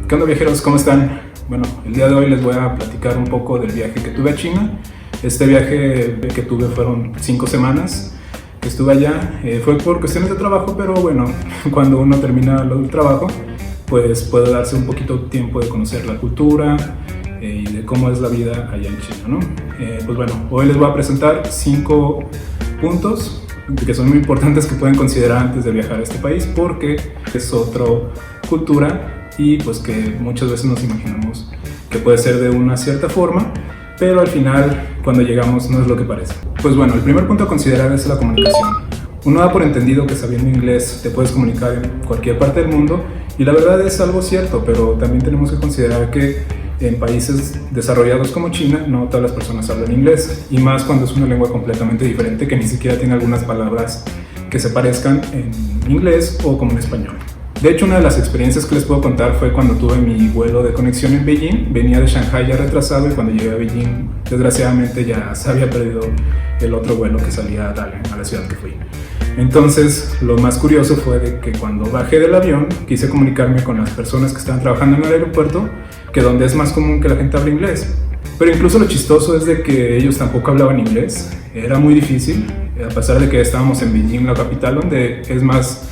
¿Qué onda, viajeros? ¿Cómo están? Bueno, el día de hoy les voy a platicar un poco del viaje que tuve a China. Este viaje que tuve fueron 5 semanas que estuve allá. Fue por cuestiones de trabajo, pero bueno, cuando uno termina el trabajo, pues puede darse un poquito tiempo de conocer la cultura y de cómo es la vida allá en China, ¿no? Pues bueno, hoy les voy a presentar 5 puntos que son muy importantes que pueden considerar antes de viajar a este país, porque es otra cultura y pues que muchas veces nos imaginamos que puede ser de una cierta forma, pero al final cuando llegamos no es lo que parece. Pues bueno, el primer punto a considerar es la comunicación. Uno da por entendido que sabiendo inglés te puedes comunicar en cualquier parte del mundo, y la verdad es algo cierto, pero también tenemos que considerar que en países desarrollados como China no todas las personas hablan inglés, y más cuando es una lengua completamente diferente que ni siquiera tiene algunas palabras que se parezcan en inglés o como en español. De hecho, una de las experiencias que les puedo contar fue cuando tuve mi vuelo de conexión en Beijing. Venía de Shanghai ya retrasado, y cuando llegué a Beijing, desgraciadamente ya se había perdido el otro vuelo que salía a Dalian, a la ciudad que fui. Entonces, lo más curioso fue de que cuando bajé del avión, quise comunicarme con las personas que estaban trabajando en el aeropuerto, que donde es más común que la gente hable inglés. Pero incluso lo chistoso es de que ellos tampoco hablaban inglés. Era muy difícil, a pesar de que estábamos en Beijing, la capital, donde es más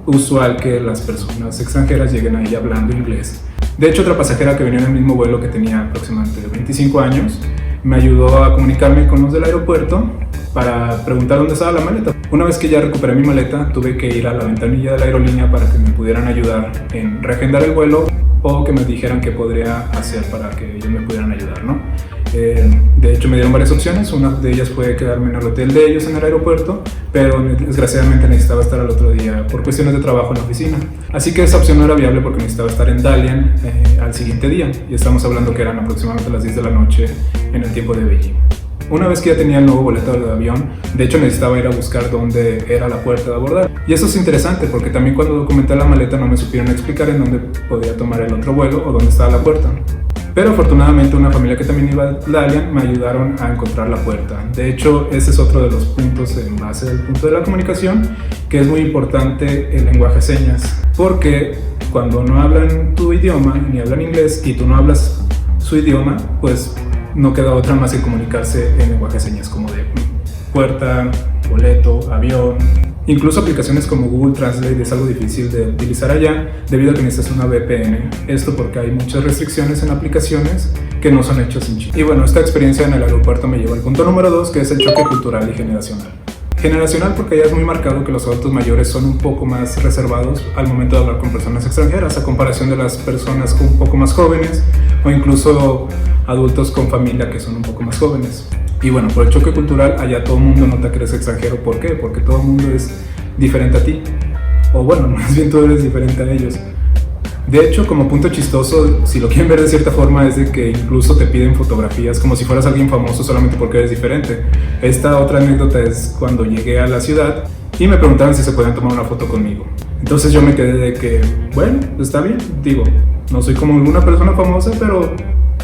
usual que las personas extranjeras lleguen ahí hablando inglés. De hecho, otra pasajera que venía en el mismo vuelo, que tenía aproximadamente 25 años, me ayudó a comunicarme con los del aeropuerto para preguntar dónde estaba la maleta. Una vez que ya recuperé mi maleta, tuve que ir a la ventanilla de la aerolínea para que me pudieran ayudar en reagendar el vuelo, o que me dijeran qué podría hacer para que ellos me pudieran ayudar, ¿no? De hecho, me dieron varias opciones. Una de ellas fue quedarme en el hotel de ellos en el aeropuerto, pero desgraciadamente necesitaba estar al otro día por cuestiones de trabajo en la oficina. Así que esa opción no era viable porque necesitaba estar en Dalian al siguiente día, y estamos hablando que eran aproximadamente las 10 de la noche en el tiempo de Beijing. Una vez que ya tenía el nuevo boleto de avión, de hecho necesitaba ir a buscar dónde era la puerta de abordar. Y eso es interesante porque también cuando documenté la maleta no me supieron explicar en dónde podía tomar el otro vuelo o dónde estaba la puerta. Pero afortunadamente una familia que también iba a Dalian me ayudaron a encontrar la puerta. De hecho, ese es otro de los puntos en base del punto de la comunicación, que es muy importante el lenguaje de señas. Porque cuando no hablan tu idioma ni hablan inglés y tú no hablas su idioma, pues no queda otra más que comunicarse en lenguaje de señas, como de puerta, boleto, avión. Incluso aplicaciones como Google Translate es algo difícil de utilizar allá debido a que necesitas una VPN. Esto porque hay muchas restricciones en aplicaciones que no son hechas en China. Y bueno, esta experiencia en el aeropuerto me llevó al punto número 2, que es el choque cultural y generacional. Generacional porque allá es muy marcado que los adultos mayores son un poco más reservados al momento de hablar con personas extranjeras, a comparación de las personas un poco más jóvenes o incluso adultos con familia que son un poco más jóvenes. Y bueno, por el choque cultural, allá todo el mundo nota que eres extranjero. ¿Por qué? Porque todo el mundo es diferente a ti. O bueno, más bien tú eres diferente a ellos. De hecho, como punto chistoso, si lo quieren ver de cierta forma, es de que incluso te piden fotografías como si fueras alguien famoso solamente porque eres diferente. Esta otra anécdota es cuando llegué a la ciudad y me preguntaban si se podían tomar una foto conmigo. Entonces yo me quedé de que, bueno, está bien, digo, no soy como alguna persona famosa, pero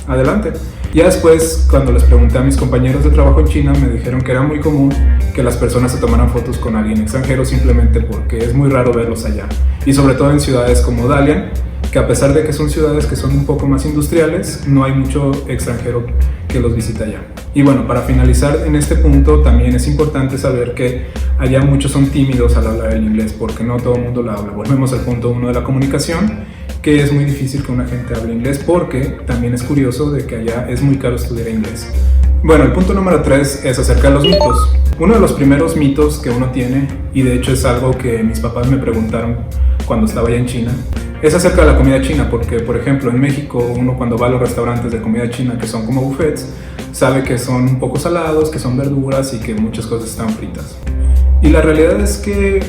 adelante. Ya después, cuando les pregunté a mis compañeros de trabajo en China, me dijeron que era muy común que las personas se tomaran fotos con alguien extranjero simplemente porque es muy raro verlos allá. Y sobre todo en ciudades como Dalian, que a pesar de que son ciudades que son un poco más industriales, no hay mucho extranjero que los visita allá. Y bueno, para finalizar en este punto, también es importante saber que allá muchos son tímidos al hablar el inglés, porque no todo el mundo lo habla. Volvemos al punto 1 de la comunicación, que es muy difícil que una gente hable inglés, porque también es curioso de que allá es muy caro estudiar inglés. Bueno, el punto número 3 es acerca de los mitos. Uno de los primeros mitos que uno tiene, y de hecho es algo que mis papás me preguntaron cuando estaba allá en China, es acerca de la comida china, porque por ejemplo en México uno cuando va a los restaurantes de comida china que son como buffets, sabe que son un poco salados, que son verduras y que muchas cosas están fritas. Y la realidad es que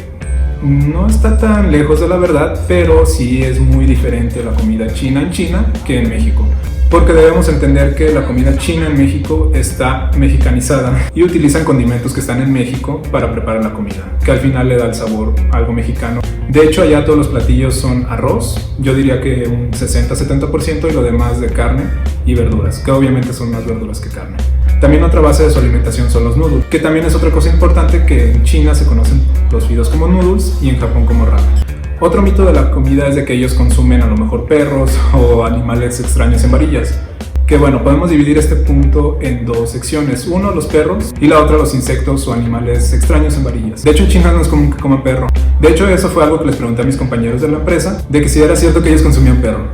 no está tan lejos de la verdad, pero sí es muy diferente la comida china en China que en México. Porque debemos entender que la comida china en México está mexicanizada y utilizan condimentos que están en México para preparar la comida, que al final le da el sabor algo mexicano. De hecho, allá todos los platillos son arroz, yo diría que un 60-70%, y lo demás de carne y verduras, que obviamente son más verduras que carne. También otra base de su alimentación son los noodles, que también es otra cosa importante, que en China se conocen los fideos como noodles y en Japón como ramen. Otro mito de la comida es de que ellos consumen a lo mejor perros o animales extraños en varillas. Que bueno, podemos dividir este punto en dos secciones. Uno, los perros, y la otra, los insectos o animales extraños en varillas. De hecho, en China no es común que coman perro. De hecho, eso fue algo que les pregunté a mis compañeros de la empresa, de que si era cierto que ellos consumían perro.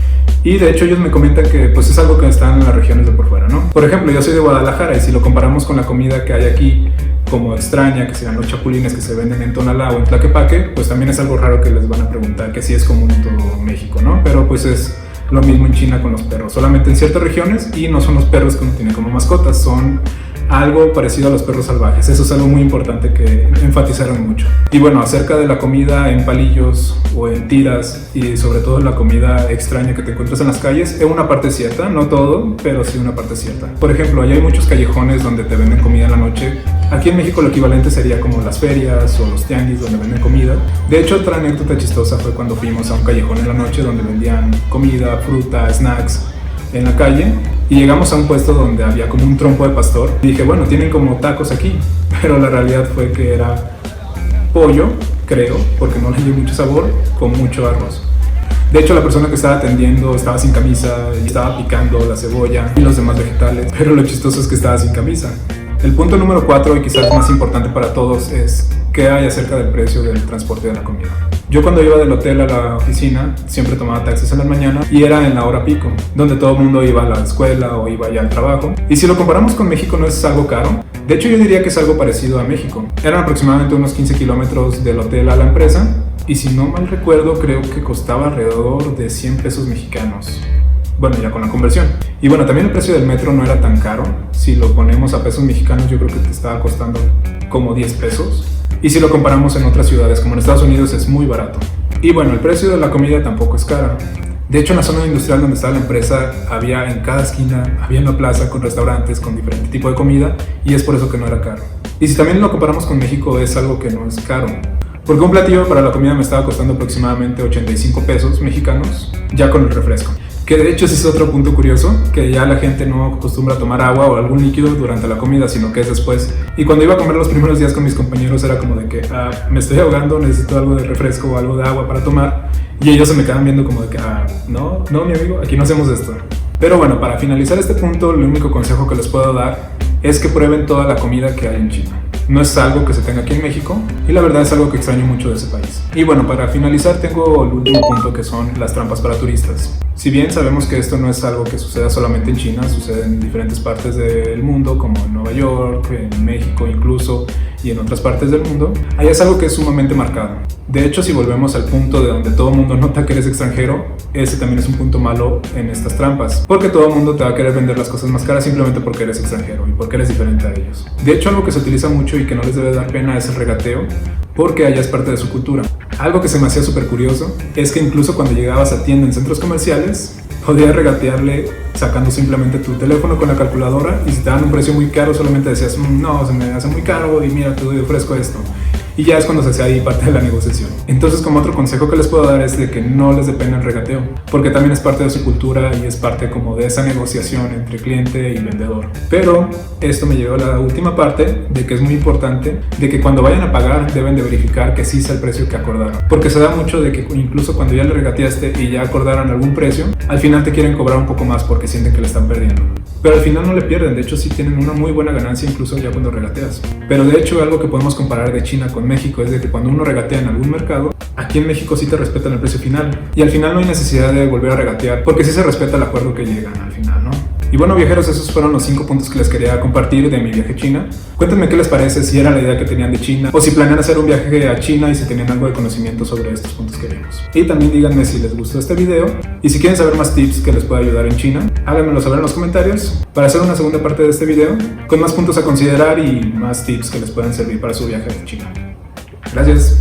Y de hecho ellos me comentan que pues es algo que está en las regiones de por fuera, ¿no? Por ejemplo, yo soy de Guadalajara y si lo comparamos con la comida que hay aquí, como extraña, que sean los chapulines que se venden en Tonalá o en Tlaquepaque, pues también es algo raro que les van a preguntar que si es común en todo México, ¿no? Pero pues es lo mismo en China con los perros, solamente en ciertas regiones, y no son los perros que uno tiene como mascotas, son algo parecido a los perros salvajes. Eso es algo muy importante que enfatizaron mucho. Y bueno, acerca de la comida en palillos o en tiras, y sobre todo la comida extraña que te encuentras en las calles, es una parte cierta, no todo, pero sí una parte cierta. Por ejemplo, allá hay muchos callejones donde te venden comida en la noche. Aquí en México lo equivalente sería como las ferias o los tianguis donde venden comida. De hecho, otra anécdota chistosa fue cuando fuimos a un callejón en la noche donde vendían comida, fruta, snacks en la calle, y llegamos a un puesto donde había como un trompo de pastor y dije, bueno, tienen como tacos aquí, pero la realidad fue que era pollo, creo, porque no le dio mucho sabor, con mucho arroz. De hecho, la persona que estaba atendiendo estaba sin camisa y estaba picando la cebolla y los demás vegetales, pero lo chistoso es que estaba sin camisa. El punto número 4, y quizás más importante para todos, es qué hay acerca del precio del transporte de la comida. Yo cuando iba del hotel a la oficina siempre tomaba taxis en la mañana y era en la hora pico, donde todo el mundo iba a la escuela o iba ya al trabajo. Y si lo comparamos con México, no es algo caro. De hecho, yo diría que es algo parecido a México. Eran aproximadamente unos 15 kilómetros del hotel a la empresa y si no mal recuerdo, creo que costaba alrededor de 100 pesos mexicanos. Bueno, ya con la conversión. Y bueno, también el precio del metro no era tan caro. Si lo ponemos a pesos mexicanos, yo creo que te estaba costando como 10 pesos. Y si lo comparamos en otras ciudades, como en Estados Unidos, es muy barato. Y bueno, el precio de la comida tampoco es cara. De hecho, en la zona industrial donde estaba la empresa, había en cada esquina, había una plaza con restaurantes con diferente tipo de comida, y es por eso que no era caro. Y si también lo comparamos con México, es algo que no es caro. Porque un platillo para la comida me estaba costando aproximadamente 85 pesos mexicanos, ya con el refresco. Que de hecho ese es otro punto curioso, que ya la gente no acostumbra a tomar agua o algún líquido durante la comida, sino que es después. Y cuando iba a comer los primeros días con mis compañeros era como de que me estoy ahogando, necesito algo de refresco o algo de agua para tomar. Y ellos se me quedan viendo como de que no mi amigo, aquí no hacemos esto. Pero bueno, para finalizar este punto, el único consejo que les puedo dar es que prueben toda la comida que hay en China. No es algo que se tenga aquí en México y la verdad es algo que extraño mucho de ese país. Y bueno, para finalizar tengo el último punto, que son las trampas para turistas. Si bien sabemos que esto no es algo que suceda solamente en China, sucede en diferentes partes del mundo, como en Nueva York, en México incluso, y en otras partes del mundo, ahí es algo que es sumamente marcado. De hecho, si volvemos al punto de donde todo el mundo nota que eres extranjero, ese también es un punto malo en estas trampas, porque todo el mundo te va a querer vender las cosas más caras simplemente porque eres extranjero y porque eres diferente a ellos. De hecho, algo que se utiliza mucho y que no les debe dar pena es el regateo, porque allá es parte de su cultura. Algo que se me hacía súper curioso es que incluso cuando llegabas a tienda en centros comerciales, podías regatearle sacando simplemente tu teléfono con la calculadora, y si te dan un precio muy caro solamente decías, no, se me hace muy caro y mira, te ofrezco esto. Y ya es cuando se hace ahí parte de la negociación. Entonces, como otro consejo que les puedo dar es de que no les dé pena el regateo, porque también es parte de su cultura y es parte como de esa negociación entre cliente y vendedor. Pero esto me lleva a la última parte, de que es muy importante, de que cuando vayan a pagar deben de verificar que sí sea el precio que acordaron. Porque se da mucho de que incluso cuando ya le regateaste y ya acordaron algún precio, al final te quieren cobrar un poco más porque sienten que le están perdiendo. Pero al final no le pierden, de hecho sí tienen una muy buena ganancia incluso ya cuando regateas. Pero de hecho algo que podemos comparar de China con México es de que cuando uno regatea en algún mercado, aquí en México sí te respetan el precio final. Y al final no hay necesidad de volver a regatear porque sí se respeta el acuerdo que llegan al final, ¿no? Y bueno, viajeros, esos fueron los 5 puntos que les quería compartir de mi viaje a China. Cuéntenme qué les parece, si era la idea que tenían de China o si planean hacer un viaje a China y si tenían algo de conocimiento sobre estos puntos que vimos. Y también díganme si les gustó este video y si quieren saber más tips que les pueda ayudar en China, háganmelo saber en los comentarios para hacer una segunda parte de este video con más puntos a considerar y más tips que les puedan servir para su viaje a China. Gracias.